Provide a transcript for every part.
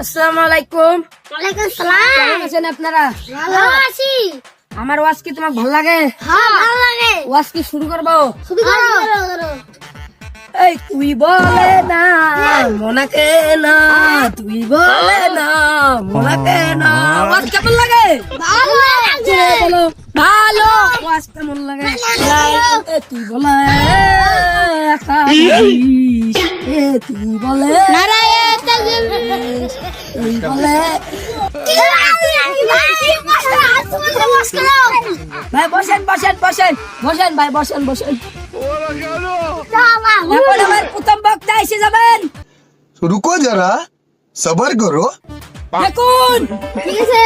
আসসালামু আলাইকুম। ওয়ালাইকুম সালাম। কেমন আছেন আপনারা? ভালো আছি। আমার ওয়াজ কি তোমার ভালো লাগে? হ্যাঁ ভালো লাগে। ওয়াজ কি শুরু করবো? শুরু করো। এই তুই বলে না মনাকে না, তুই বলে না মনাকে না। ওয়াজ কেমন লাগে? ভালো লাগে। বলো ভালো। ওয়াজ কেমন লাগে? এ তুই বলে তুই বলে নারায়ণ তাকবীর। তুই বলে ভাই বসেন বসেন বসেন বসেন ভাই বসেন বসেন। এখন আমার প্রথম বক্তা এসে যাবেন। रुको जरा सबर करो। দেখুন ঠিক আছে,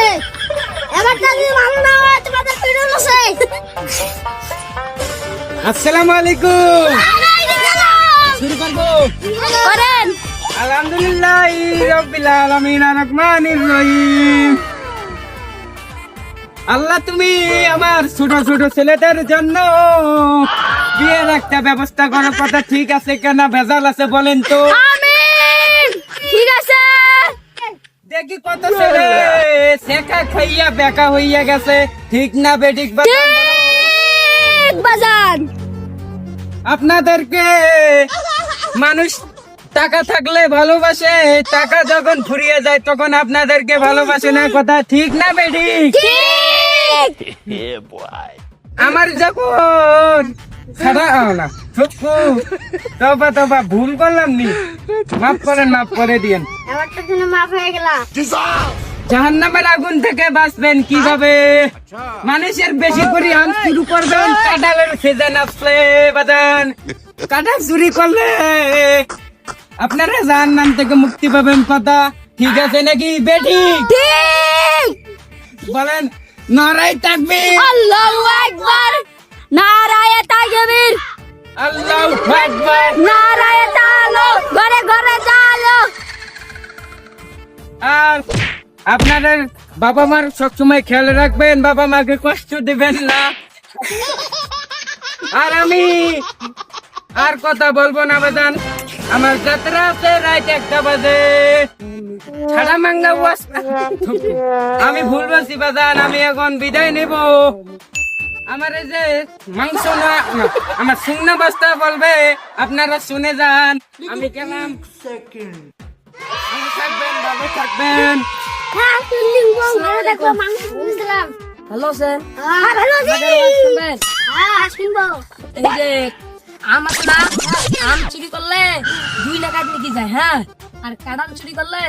এবার তাকবীর ভালো না হয় তোমাদের পিড়ন আছে। আসসালামু আলাইকুম। শুরু করবো। করেন। আলহামদুলিল্লাহ রাব্বিল আলামিন আর রহমানির রহিম। আল্লাহ তুমি আমার ছোট ছোট ছেলেদের জন্য বিয়ের একটা ব্যবস্থা করার কথা ঠিক আছে কেনা ভেজাল আছে বলেন তো? আমিন। ঠিক আছে। দেখি কত ছেলে শেখা খাইয়া বেকা হইয়া গেছে, ঠিক না বেঠিক বাজান? ঠিক বাজান। আপনাদেরকে মানুষ টাকা থাকলে ভালোবাসে, টাকা যখন ফুরিয়ে যায় তখন আপনাদেরকে ভালোবাসে না, কথা ঠিক না বেঠিক? ঠিক। আমার যখন খারাপ না সত্যি তবা তবা ভুল করলাম নি, মাফ করে দিয়েন। এবার তো তুমি মাফ হয়ে গেলা। জাহান্নামের আগুন থেকে বাঁচবেন কিভাবে? মানুষের বেশি করে আম শুরু করবেন, কাঁঠালের সিজন আসলে বাজান। কাঁঠাল চুরি করলে আপনারা জাহান্নাম থেকে মুক্তি পাবেন, কথা ঠিক আছে নাকি বেঠিক? ঠিক। বলেন নারায় তাকবীর, আল্লাহু আকবার। নারায়ে তাকবীর। আল্লাহু আকবার। নারায়ে তাআলা। ঘরে ঘরে চালো। আর আপনাদের বাবা মার সবসময় খেয়াল রাখবেন, বাবা মাকে কষ্ট দিবেন না। আর আমি আর কথা বলবো না বাজান, আমার যাত্রা আছে রাত 1টা বাজে। ছাড়া মাঙ্গা ওয়াজ আমি ভুল বলছি বাজান, আমি এখন বিদায় নেব। আমার এই যে মাংস না আমার শুকনো বস্তা বলবে, আপনারা শুনে যান। আমি গেলাম। ভালো থাকবেন, ভালো থাকবেন। হ্যাঁ তুই ভালো দেখো মাংস বুঝলাম। ভালো আছেন? হ্যাঁ ভালো আছি। আমাদের ওয়াজ শুনবেন? হ্যাঁ শুনবো। এই যে আম আছে না, আম চুরি করলে 2 টাকা নাকি যায়, হ্যাঁ, আর কাঁঠাল চুরি করলে